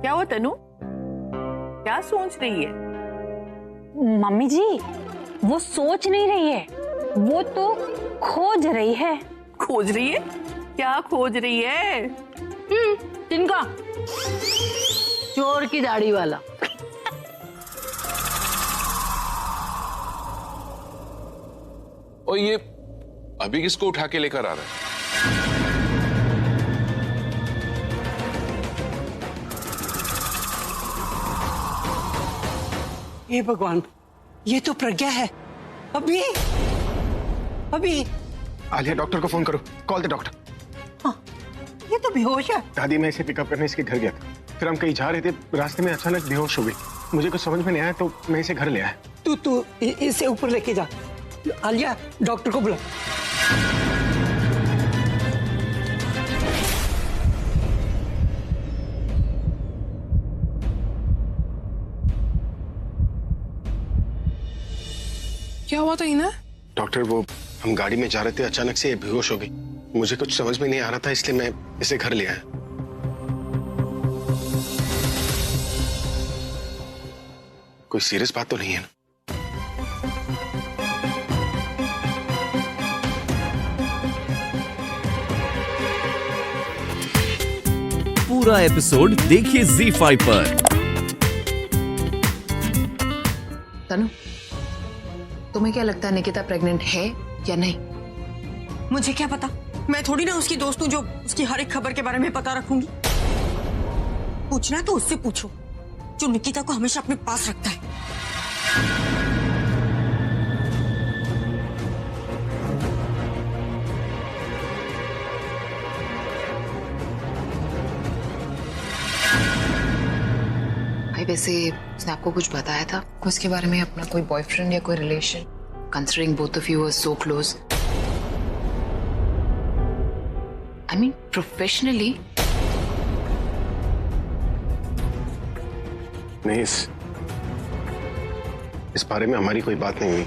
क्या हुआ तनु? क्या सोच रही है? मम्मी जी, वो सोच नहीं रही है, वो तो खोज रही है। खोज रही है? क्या खोज रही है? किनका? चोर की दाढ़ी वाला। और ये अभी किसको उठा के लेकर आ रहा है? हे भगवान, ये तो प्रज्ञा है। अभी आलिया, डॉक्टर को फोन करो। Call the doctor. हाँ, ये तो बेहोश है। दादी, मैं इसे पिकअप करने इसके घर गया था, फिर हम कहीं जा रहे थे, रास्ते में अचानक बेहोश हो गई। मुझे कुछ समझ में नहीं आया तो मैं इसे घर ले आया। तू इसे ऊपर लेके जा। आलिया, डॉक्टर को बुला। क्या हुआ था इन्हें? डॉक्टर, वो हम गाड़ी में जा रहे थे, अचानक से ये बेहोश हो गई। मुझे कुछ समझ में नहीं आ रहा था, इसलिए मैं इसे घर ले आया। कोई सीरियस बात तो नहीं है ना? पूरा एपिसोड देखिए ZEE5 पर। तनु, तुम्हें क्या लगता है निकिता प्रेग्नेंट है या नहीं? मुझे क्या पता, मैं थोड़ी ना उसकी दोस्त हूँ जो उसकी हर एक खबर के बारे में पता रखूंगी। पूछना है तो उससे पूछो जो निकिता को हमेशा अपने पास रखता है। भाई वैसे उसने आपको कुछ बताया था उसके बारे में, अपना कोई बॉयफ्रेंड या कोई relation, considering both of you are so close? I mean professionally. नहीं, इस बारे में हमारी कोई बात नहीं हुई।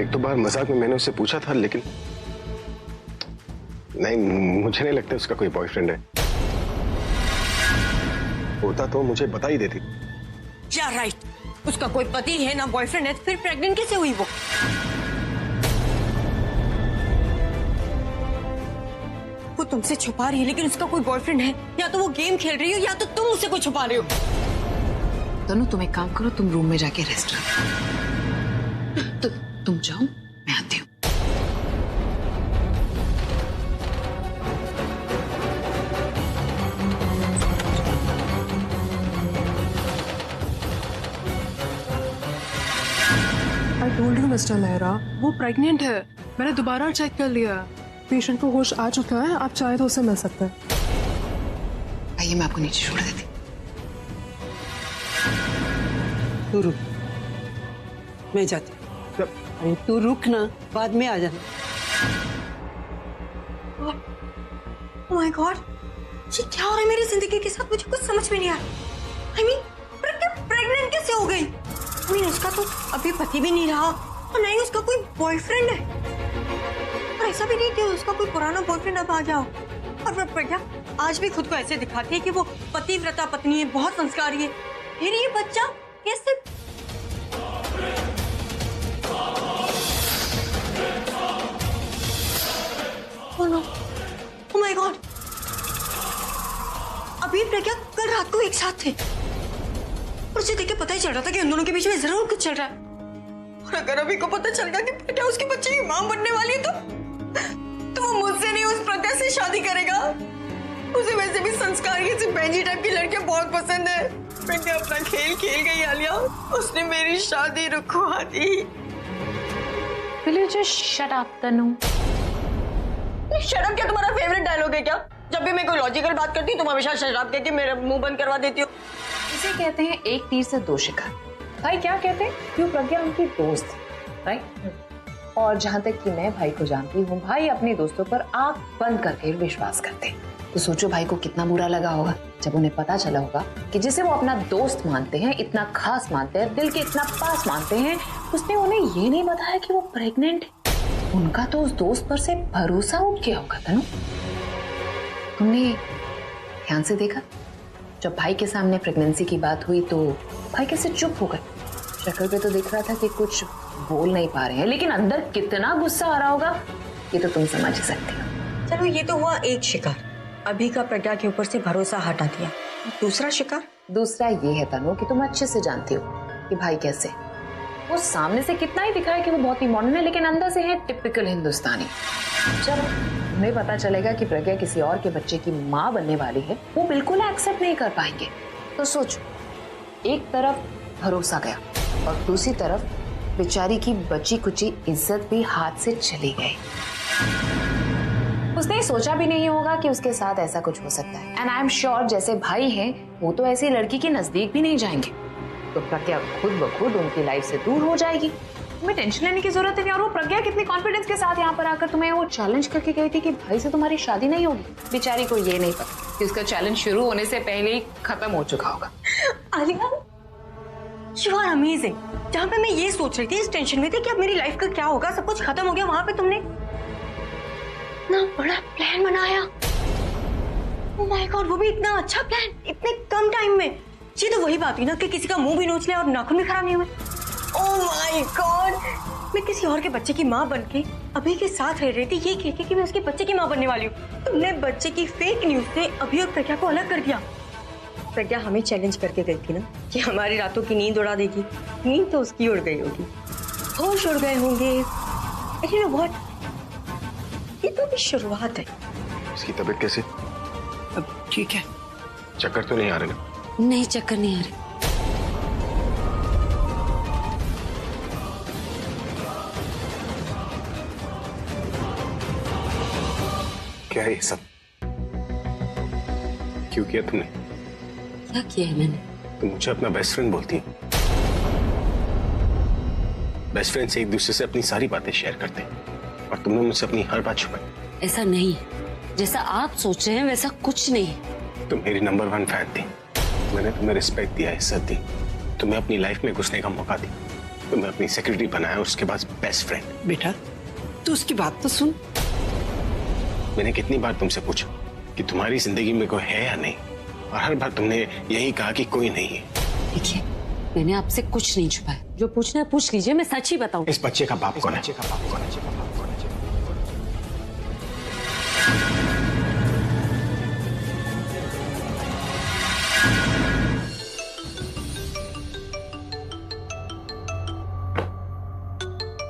एक दो बार मजाक में मैंने उससे पूछा था, लेकिन नहीं, मुझे नहीं लगता उसका कोई बॉयफ्रेंड है। होता तो मुझे बता ही देती। या राइट, उसका कोई पति है ना बॉयफ्रेंड है, फिर प्रेग्नेंट कैसे हुई वो तुमसे छुपा रही है, लेकिन उसका कोई बॉयफ्रेंड है। या तो वो गेम खेल रही हो या तो तुम उससे कुछ छुपा रहे हो। तनु, तुम एक काम करो, तुम रूम में जाके रेस्ट करो। तुम जाओ, मैं आती हूँ। I told you mister Mehra, वो प्रेग्नेंट है। मैंने दोबारा चेक कर लिया, पेशेंट को होश आ चुका है। आप चाहे तो उससे मिल सकते हैं। आइए, मैं आपको नीचे छोड़ देती। तू रुक, मैं जाती हूँ। अरे तू रुक ना, बाद में आ जाना। ओह माय गॉड, ये क्या हो रहा है मेरी जिंदगी के साथ? मुझे कुछ समझ में नहीं आ रहा। आई मीन प्रेग्नेंट कैसे हो गई? आई मीन उसका तो अभी पति भी नहीं रहा और नहीं उसका कोई बॉयफ्रेंड है। और ऐसा भी नहीं कि उसका कोई पुराना बॉयफ्रेंड अब आ गया हो। और वो प्रज्ञा आज भी खुद को ऐसे दिखाती है कि वो पतिव्रता पत्नी है, बहुत संस्कारी है। फिर ये बच्चा कैसे? Oh no, oh my God, अभी प्रज्ञा कल रात को एक साथ थे और उसे देख के पता ही चल रहा था कि उन दोनों के बीच में जरूर कुछ चल रहा है। और अगर अभी को पता चल गया कि प्रज्ञा उसके बच्चे की मां बनने वाली है तो वो मुझसे नहीं उस प्रज्ञा से शादी करेगा। उसे वैसे भी संस्कारी सी बेंजी टाइप की लड़कियां बहुत पसंद है। प्रज्ञा अपना खेल खेल गई आलिया, उसने मेरी शादी रुकवा दी। Will you just shut up, Tanu? Shut up क्या तुम्हारा फेवरेट डायलॉग है क्या? जब भी मैं कोई लॉजिकल बात करती हूँ तुम हमेशा शट अप कह के मेरा मुंह बंद करवा देती हो। इसे कहते हैं एक तीर से दो शिकार। भाई क्या कहते हैं, क्यों प्रज्ञा उनकी दोस्त, राइट? और जहां तक कि मैं भाई को जानती हूँ, भाई अपने दोस्तों पर आंख बंद करके विश्वास करते हैं। तो सोचो भाई को कितना बुरा लगा होगा जब उन्हें पता चला होगा कि जिसे वो अपना दोस्त मानते हैं, इतना खास मानते हैं, दिल के इतना पास मानते हैं, उसने उन्हें ये नहीं बताया कि वो प्रेग्नेंट है। उनका तो उस दोस्त पर से भरोसा उठ गया होगा। तनु, तुमने ध्यान से देखा? जब भाई के सामने प्रेगनेंसी की बात हुई तो भाई कैसे चुप हो गए। शक्ल पे तो दिख रहा था कि कुछ बोल नहीं पा रहे हैं, लेकिन अंदर कितना गुस्सा आ रहा होगा ये तो तुम समझ ही सकती हो। चलो ये तो हुआ एक शिकार, अभी का प्रज्ञा के ऊपर से भरोसा हटा दिया। दूसरा शिकार? दूसरा ये है तनु कि तुम अच्छे से जानती हो कि भाई कैसे, वो सामने से कितना ही दिखाए कि वो बहुत ही मॉडर्न है, लेकिन अंदर से है टिपिकल हिंदुस्तानी। जब तुम्हें पता चलेगा कि प्रज्ञा किसी और के बच्चे की माँ बनने वाली है, वो बिल्कुल एक्सेप्ट नहीं कर पाएंगे। तो सोचो, एक तरफ भरोसा गया और दूसरी तरफ बेचारी की बची कुची इज्जत भी हाथ से चली गई। उसने सोचा भी नहीं होगा कि उसके साथ ऐसा कुछ हो सकता है। एंड आई एम श्योर जैसे भाई हैं वो तो ऐसी लड़की के नजदीक भी नहीं जाएंगे, तो प्रज्ञा खुद ब खुद उनकी लाइफ से दूर हो जाएगी। तुम्हें टेंशन लेने की जरूरत नहीं। और वो प्रज्ञा कितनी कॉन्फिडेंस के साथ यहाँ पर आकर तुम्हें वो चैलेंज करके गई थी कि भाई से तुम्हारी शादी नहीं होगी। बेचारी को ये नहीं पता कि उसका चैलेंज शुरू होने से पहले ही खत्म हो चुका होगा। Alia, you are amazing. जहाँ पे मैं ये सोच रही थी, इस टेंशन में थी कि अब मेरी लाइफ का क्या होगा, सब कुछ खत्म हो गया, वहां पे तुमने इतना बड़ा प्लान बनाया। ओह माय गॉड, वो भी इतना अच्छा प्लान इतने कम टाइम में। ये तो वही बात हुई ना कि किसी का मुंह भी नोच लिया और नाखून भी खराब नहीं हुए। ओह माय गॉड, मैं किसी और के बच्चे की माँ बनके अभी के साथ रह रही थी, ये कह के कि मैं उसके बच्चे की माँ बनने वाली हूँ। तुमने बच्चे की फेक न्यूज से अभी और प्रज्ञा को अलग कर दिया। प्रज्ञा हमें चैलेंज करके गई थी ना कि हमारी रातों की नींद उड़ा देगी। नींद तो उसकी उड़ गई होगी, होश उड़ गए होंगे। लेकिन व्हाट, ये तो भी शुरुआत है। इसकी तबीयत कैसे? अब ठीक है। चक्कर तो नहीं आ रहे ना? नहीं, चक्कर नहीं आ रहे। क्या है ये सब? क्यों किया तुमने? क्या किया है मैंने? तुम मुझे अपना बेस्ट फ्रेंड बोलती है। बेस्ट फ्रेंड से एक दूसरे से अपनी सारी बातें शेयर करते हैं और तुमने मुझसे अपनी हर बात छुपाई। ऐसा नहीं है, जैसा आप सोच रहे हैं वैसा कुछ नहीं है। तुम मेरी नंबर 1 फैन थी। मैंने तुम्हें रिस्पेक्ट दिया, इज्जत दी, तुम्हें अपनी लाइफ में घुसने का मौका दी, तुम्हें अपनी सेक्रेटरी बनाया और उसके बाद बेस्ट फ्रेंड। बेटा तू उसकी बात तो सुन। मैंने कितनी बार तुमसे पूछा कि तुम्हारी जिंदगी में कोई है या नहीं, और हर बार तुमने यही कहा कि कोई नहीं है। देखिए, मैंने आपसे कुछ नहीं छुपाया, जो पूछना है पूछ लीजिए, मैं सच ही बताऊं। इस बच्चे का बाप कौन है?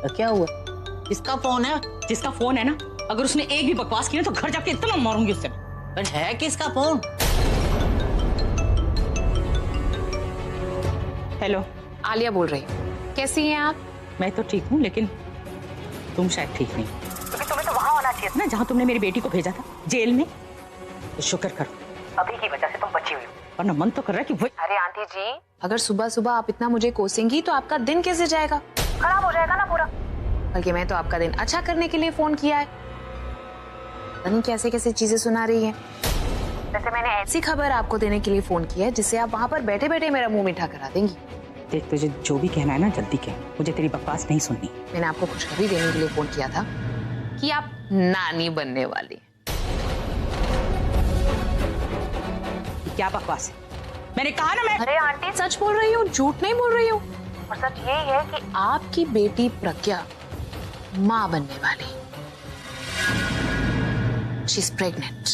क्या हुआ? किसका फोन है? जिसका फोन है ना, अगर उसने एक भी बकवास की ना तो घर जाके इतना मारूंगी उससे। पर है किसका फोन? हेलो, आलिया बोल रही। कैसी हैं आप? मैं तो ठीक हूँ, लेकिन तुम शायद ठीक नहीं। क्योंकि तुम्हें तो वहां होना चाहिए था ना जहाँ तुमने मेरी बेटी को भेजा था, जेल में। तो शुक्र करो अभी की वजह से तुम बची हुई हो, वरना मन तो कर रहा है कि वही। अरे आंटी जी, अगर सुबह सुबह आप इतना मुझे कोसेंगी तो आपका दिन कैसे जाएगा? खराब हो जाएगा ना पूरा। बल्कि मैं तो आपका दिन अच्छा करने के लिए फोन किया है। पता नहीं कैसे कैसे चीजें सुना रही है। वैसे मैंने ऐसी खबर आपको देने के लिए फोन किया है जिससे आप वहाँ पर बैठे बैठे मेरा मुंह मीठा करा देंगी। देख, तुझे जो भी कहना है ना जल्दी कह, मुझे तेरी बकवास नहीं सुननी। मैंने आपको खुशखबरी देने के लिए फोन किया था कि आप नानी बनने वाली। क्या बकवास है? मैंने कहा ना मैं। अरे आंटी, सच बोल रही हूँ, झूठ नहीं बोल रही हूँ। और सच यही है कि आपकी बेटी प्रज्ञा माँ बनने वाली। She is pregnant.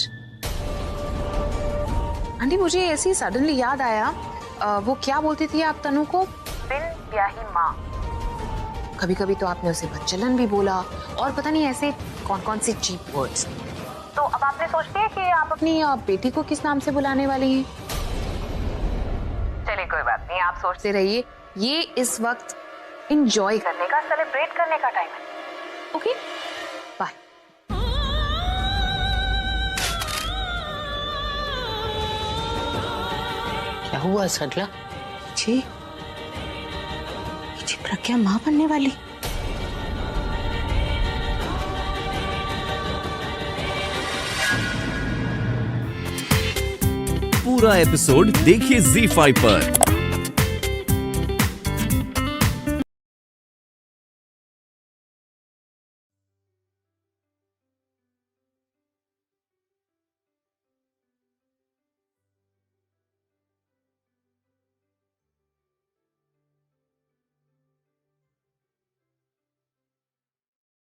आंटी, मुझे ऐसी सडनली याद आया, वो क्या बोलती थी आप तनु को? बिन ब्याही माँ। कभी कभी तो आपने उसे बच्चलन भी बोला, और पता नहीं ऐसे कौन कौन से चीप वर्ड्स। तो अब आपने सोचते हैं कि आप अपनी बेटी को किस नाम से बुलाने वाली हैं? चलिए कोई बात नहीं, आप सोचते से रहिए, ये इस वक्त एंजॉय करने का, सेलिब्रेट करने का टाइम है। Okay, bye. क्या हुआ सडला? जी, प्रज्ञा माँ बनने वाली। पूरा एपिसोड देखिए ZEE5 पर।